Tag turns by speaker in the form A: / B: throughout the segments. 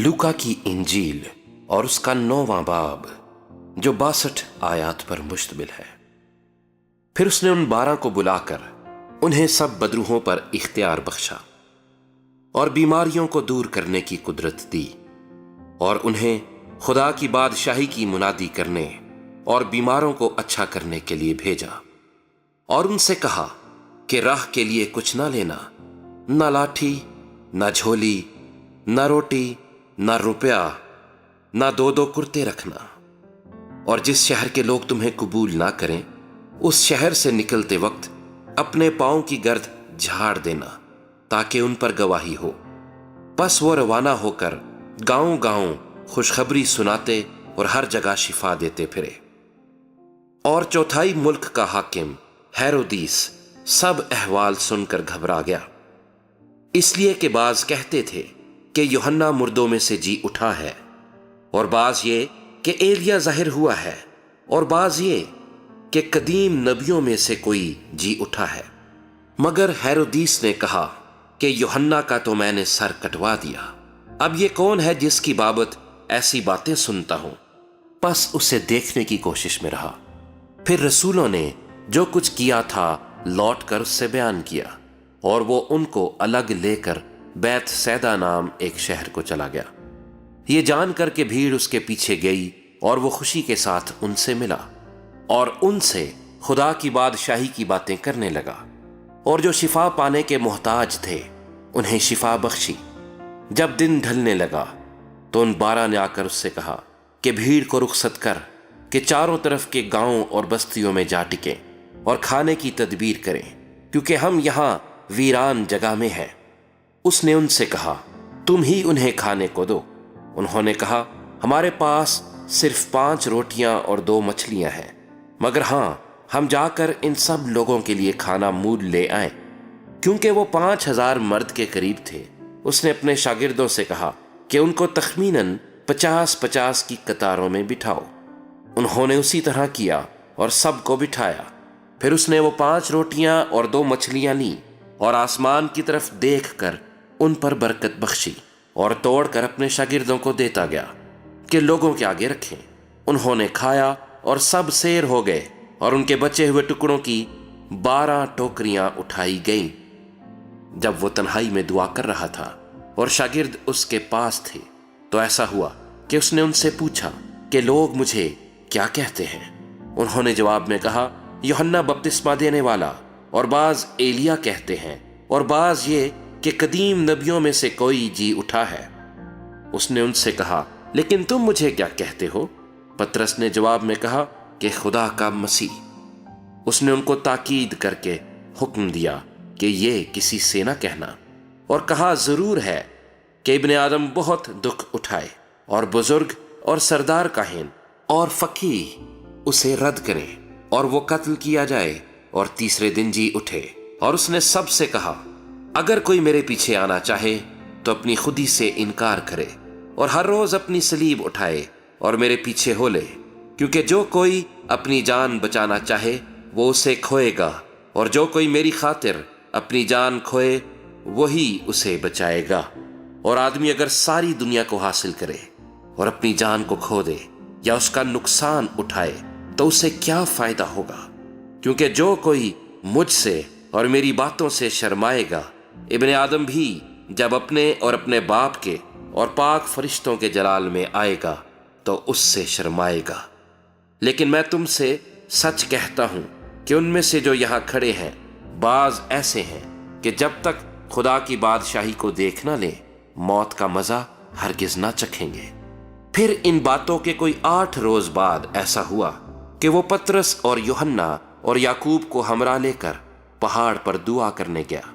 A: लूका की इंजील और उसका 9वां बाब जो 62 आयात पर मुश्तमिल है। फिर उसने उन 12 को बुलाकर उन्हें सब बदरूहों पर इख्तियार बख्शा और बीमारियों को दूर करने की कुदरत दी और उन्हें खुदा की बादशाही की मुनादी करने और बीमारों को अच्छा करने के लिए भेजा और उनसे कहा कि राह के लिए कुछ ना लेना, ना लाठी, ना झोली, ना रोटी, ना रुपया, ना दो कुर्ते रखना। और जिस शहर के लोग तुम्हें कबूल ना करें उस शहर से निकलते वक्त अपने पांव की गर्द झाड़ देना ताकि उन पर गवाही हो। बस वो रवाना होकर गांव गांव खुशखबरी सुनाते और हर जगह शिफा देते फिरे। और चौथाई मुल्क का हाकिम हेरोदीस सब अहवाल सुनकर घबरा गया, इसलिए कि बाज कहते थे कि यूहन्ना मुर्दों में से जी उठा है, और बाज ये कि एलिया जाहिर हुआ है, और बाज ये कि कदीम नबियों में से कोई जी उठा है। मगर हेरोदीस ने कहा कि यूहन्ना का तो मैंने सर कटवा दिया, अब ये कौन है जिसकी बाबत ऐसी बातें सुनता हूं। बस उसे देखने की कोशिश में रहा। फिर रसूलों ने जो कुछ किया था लौट कर उससे बयान किया, और वो उनको अलग लेकर बैत सैदा नाम एक शहर को चला गया। ये जानकर के भीड़ उसके पीछे गई और वो खुशी के साथ उनसे मिला और उनसे खुदा की बादशाही की बातें करने लगा, और जो शिफा पाने के मोहताज थे उन्हें शिफा बख्शी। जब दिन ढलने लगा तो उन 12 ने आकर उससे कहा कि भीड़ को रुखसत कर कि चारों तरफ के गांवों और बस्तियों में जा टिके और खाने की तदबीर करें, क्योंकि हम यहां वीरान जगह में हैं। उसने उनसे कहा, तुम ही उन्हें खाने को दो। उन्होंने कहा, हमारे पास सिर्फ 5 रोटियां और 2 मछलियां हैं, मगर हां, हम जाकर इन सब लोगों के लिए खाना मूल ले आए। क्योंकि वो 5000 मर्द के करीब थे, उसने अपने शागिर्दों से कहा कि उनको तखमीनन 50-50 की कतारों में बिठाओ। उन्होंने उसी तरह किया और सबको बिठाया। फिर उसने वो 5 रोटियां और 2 मछलियां ली और आसमान की तरफ देखकर उन पर बरकत बख्शी और तोड़कर अपने शागिर्दों को देता गया कि लोगों के आगे रखें। उन्होंने खाया और सब सेर हो गए, और उनके बचे हुए टुकड़ों की 12 टोकरियां उठाई गईं। जब वो तन्हाई में दुआ कर रहा था और शागिर्द उसके पास थे, तो ऐसा हुआ कि उसने उनसे पूछा कि लोग मुझे क्या कहते हैं। उन्होंने जवाब में कहा, यूहन्ना बपतिस्मा देने वाला, और बाज एलिया कहते हैं, और बाज ये कि कदीम नबियों में से कोई जी उठा है। उसने उनसे कहा, लेकिन तुम मुझे क्या कहते हो? पतरस ने जवाब में कहा कि खुदा का मसीह। उसने उनको ताकीद करके हुक्म दिया कि ये किसी से न कहना, और कहा, जरूर है कि इब्ने आदम बहुत दुख उठाए और बुजुर्ग और सरदार काहिन और फकीह उसे रद्द करें, और वो कत्ल किया जाए और तीसरे दिन जी उठे। और उसने सबसे कहा, अगर कोई मेरे पीछे आना चाहे तो अपनी खुदी से इनकार करे और हर रोज अपनी सलीब उठाए और मेरे पीछे हो ले। क्योंकि जो कोई अपनी जान बचाना चाहे वो उसे खोएगा, और जो कोई मेरी खातिर अपनी जान खोए वही उसे बचाएगा। और आदमी अगर सारी दुनिया को हासिल करे और अपनी जान को खो दे या उसका नुकसान उठाए तो उसे क्या फायदा होगा? क्योंकि जो कोई मुझसे और मेरी बातों से शर्माएगा, इब्ने आदम भी जब अपने और अपने बाप के और पाक फरिश्तों के जलाल में आएगा तो उससे शर्माएगा। लेकिन मैं तुमसे सच कहता हूं कि उनमें से जो यहां खड़े हैं बाज ऐसे हैं कि जब तक खुदा की बादशाही को देख ना ले मौत का मजा हरगिज ना चखेंगे। फिर इन बातों के कोई 8 रोज बाद ऐसा हुआ कि वो पतरस और यूहन्ना और याकूब को हमरा लेकर पहाड़ पर दुआ करने गया।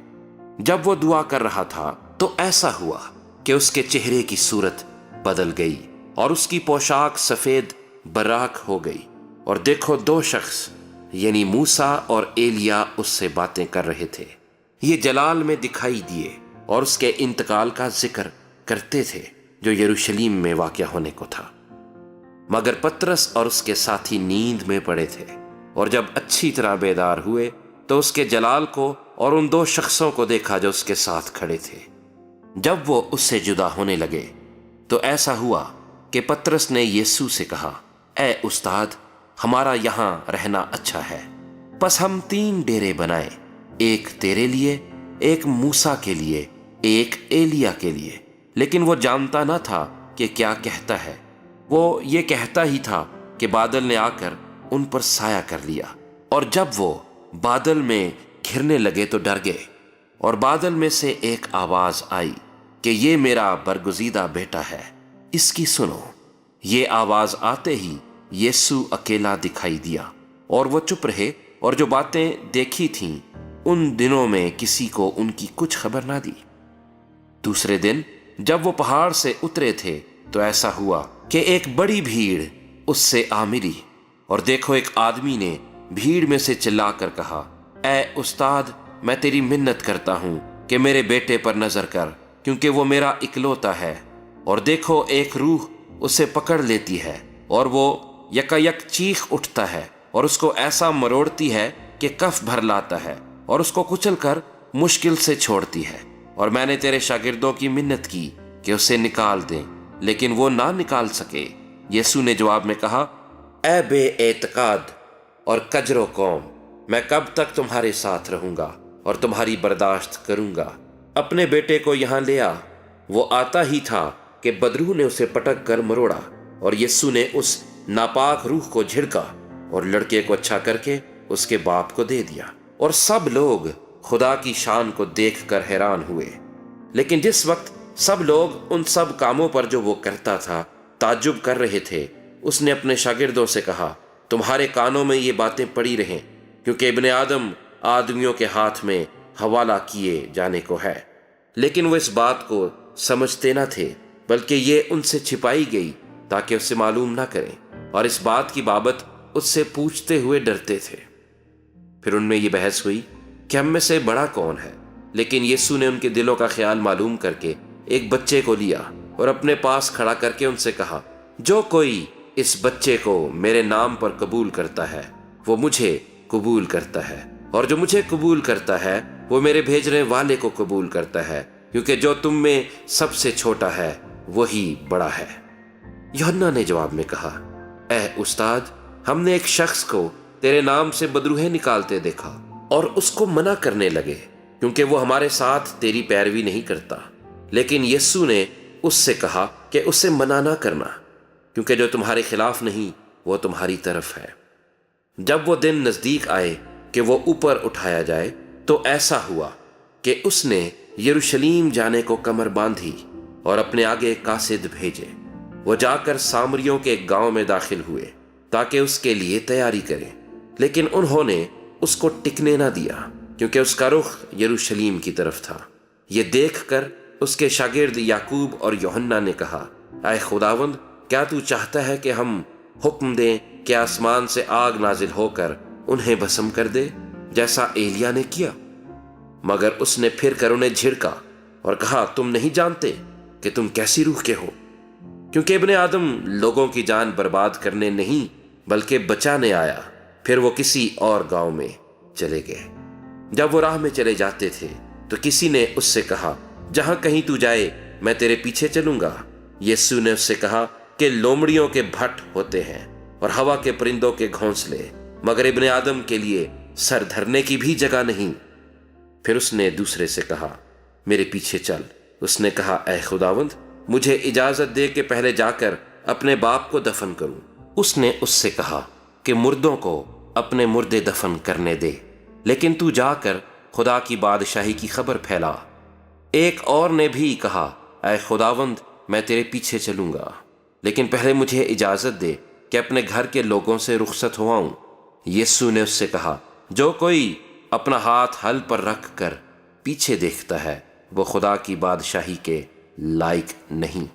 A: जब वो दुआ कर रहा था तो ऐसा हुआ कि उसके चेहरे की सूरत बदल गई और उसकी पोशाक सफेद बराक हो गई। और देखो, 2 शख्स यानी मूसा और एलिया उससे बातें कर रहे थे। ये जलाल में दिखाई दिए और उसके इंतकाल का जिक्र करते थे जो यरूशलेम में वाक़या होने को था। मगर पतरस और उसके साथी नींद में पड़े थे, और जब अच्छी तरह बेदार हुए तो उसके जलाल को और उन 2 शख्सों को देखा जो उसके साथ खड़े थे। जब वो उससे जुदा होने लगे تو ایسا ہوا کہ پترس نے یسوع سے کہا، اے استاد، ہمارا یہاں رہنا اچھا ہے، بس ہم 3 ڈیرے بنائیں، ایک تیرے لیے، ایک موسیٰ کے لیے، ایک ایلیا کے لیے۔ لیکن وہ جانتا نہ تھا کہ کیا کہتا ہے۔ وہ یہ کہتا ہی تھا کہ بادل نے آ کر ان پر سایہ کر لیا، اور جب وہ بادل میں گھرنے لگے تو ڈر گئے۔ اور بادل میں سے ایک آواز آئی کہ یہ میرا برگزیدہ بیٹا ہے، اس کی سنو۔ یہ آواز آتے ہی یسوع اکیلا دکھائی دیا، اور وہ چپ رہے، اور جو باتیں دیکھی تھیں ان دنوں میں کسی کو ان کی کچھ خبر نہ دی۔ دوسرے دن جب وہ پہاڑ سے اترے تھے تو ایسا ہوا کہ ایک بڑی بھیڑ اس سے آ ملی، اور دیکھو ایک آدمی نے بھیڑ میں سے چلا کر کہا، اے استاد، میں تیری منت کرتا ہوں کہ میرے بیٹے پر نظر کر، کیونکہ وہ میرا اکلوتا ہے، اور دیکھو ایک روح اسے پکڑ لیتی ہے، اور وہ یکایک چیخ اٹھتا ہے اور اس کو ایسا مروڑتی ہے کہ کف بھر لاتا ہے، اور اس کو کچل کر مشکل سے چھوڑتی ہے۔ اور میں نے تیرے شاگردوں کی منت کی کہ اسے نکال دیں، لیکن وہ نہ نکال سکے۔ یسوع نے جواب میں کہا، اے بے اعتقاد اور کجرو قوم، میں کب تک تمہارے ساتھ رہوں گا اور تمہاری برداشت کروں گا؟ اپنے بیٹے کو یہاں لے آ۔ وہ آتا ہی تھا کہ بدروح نے اسے پٹک کر مروڑا، اور یسوع نے اس ناپاک روح کو جھڑکا اور لڑکے کو اچھا کر کے اس کے باپ کو دے دیا۔ اور سب لوگ خدا کی شان کو دیکھ کر حیران ہوئے۔ لیکن جس وقت سب لوگ ان سب کاموں پر جو وہ کرتا تھا تعجب کر رہے تھے، اس نے اپنے شاگردوں سے کہا، تمہارے کانوں میں یہ باتیں پڑی رہیں، کیونکہ ابن آدم آدمیوں کے ہاتھ میں حوالہ کیے جانے کو ہے۔ لیکن وہ اس بات کو سمجھتے نہ تھے، بلکہ یہ ان سے چھپائی گئی تاکہ اسے معلوم نہ کریں، اور اس بات کی بابت اس سے پوچھتے ہوئے ڈرتے تھے۔ پھر ان میں یہ بحث ہوئی کہ ہم میں سے بڑا کون ہے؟ لیکن یسوع نے ان کے دلوں کا خیال معلوم کر کے ایک بچے کو لیا اور اپنے پاس کھڑا کر کے ان سے کہا، جو کوئی اس بچے کو میرے نام پر قبول کرتا ہے وہ مجھے قبول کرتا ہے، اور جو مجھے قبول کرتا ہے وہ میرے بھیجنے والے کو قبول کرتا ہے، کیونکہ جو تم میں سب سے چھوٹا ہے وہی بڑا ہے۔ یوحنا نے جواب میں کہا، اے استاد، ہم نے ایک شخص کو تیرے نام سے بدروہیں نکالتے دیکھا اور اس کو منع کرنے لگے، کیونکہ وہ ہمارے ساتھ تیری پیروی نہیں کرتا۔ لیکن یسوع نے اس سے کہا کہ اسے منع نہ کرنا، کیونکہ جو تمہارے خلاف نہیں وہ تمہاری طرف ہے۔ جب وہ دن نزدیک آئے کہ وہ اوپر اٹھایا جائے تو ایسا ہوا کہ اس نے یروشلیم جانے کو کمر باندھی اور اپنے آگے قاصد بھیجے۔ وہ جا کر سامریوں کے ایک گاؤں میں داخل ہوئے تاکہ اس کے لیے تیاری کریں، لیکن انہوں نے اس کو ٹکنے نہ دیا، کیونکہ اس کا رخ یروشلیم کی طرف تھا۔ یہ دیکھ کر اس کے شاگرد یعقوب اور یوحنا نے کہا، اے خداوند، کیا تو چاہتا ہے کہ ہم حکم دیں کہ آسمان سے آگ نازل ہو کر انہیں بھسم کر دے، جیسا ایلیا نے کیا؟ مگر اس نے پھر کر انہیں جھڑکا اور کہا، تم نہیں جانتے کہ تم کیسی روح کے ہو، کیونکہ ابن آدم لوگوں کی جان برباد کرنے نہیں بلکہ بچانے آیا۔ پھر وہ کسی اور گاؤں میں چلے گئے۔ جب وہ راہ میں چلے جاتے تھے تو کسی نے اس سے کہا، جہاں کہیں تو جائے میں تیرے پیچھے چلوں گا۔ یسوع نے اس سے کہا کہ لومڑیوں کے بھٹ ہوتے ہیں اور ہوا کے پرندوں کے گھونسلے، مگر ابن آدم کے لیے سر دھرنے کی بھی جگہ نہیں۔ پھر اس نے دوسرے سے کہا، میرے پیچھے چل۔ اس نے کہا، اے خداوند، مجھے اجازت دے کہ پہلے جا کر اپنے باپ کو دفن کروں۔ اس نے اس سے کہا کہ مردوں کو اپنے مردے دفن کرنے دے، لیکن تو جا کر خدا کی بادشاہی کی خبر پھیلا۔ ایک اور نے بھی کہا، اے خداوند، میں تیرے پیچھے چلوں گا، لیکن پہلے مجھے اجازت دے کہ اپنے گھر کے لوگوں سے رخصت ہو آؤں۔ یسوع نے اس سے کہا، جو کوئی اپنا ہاتھ ہل پر رکھ کر پیچھے دیکھتا ہے وہ خدا کی بادشاہی کے لائق نہیں۔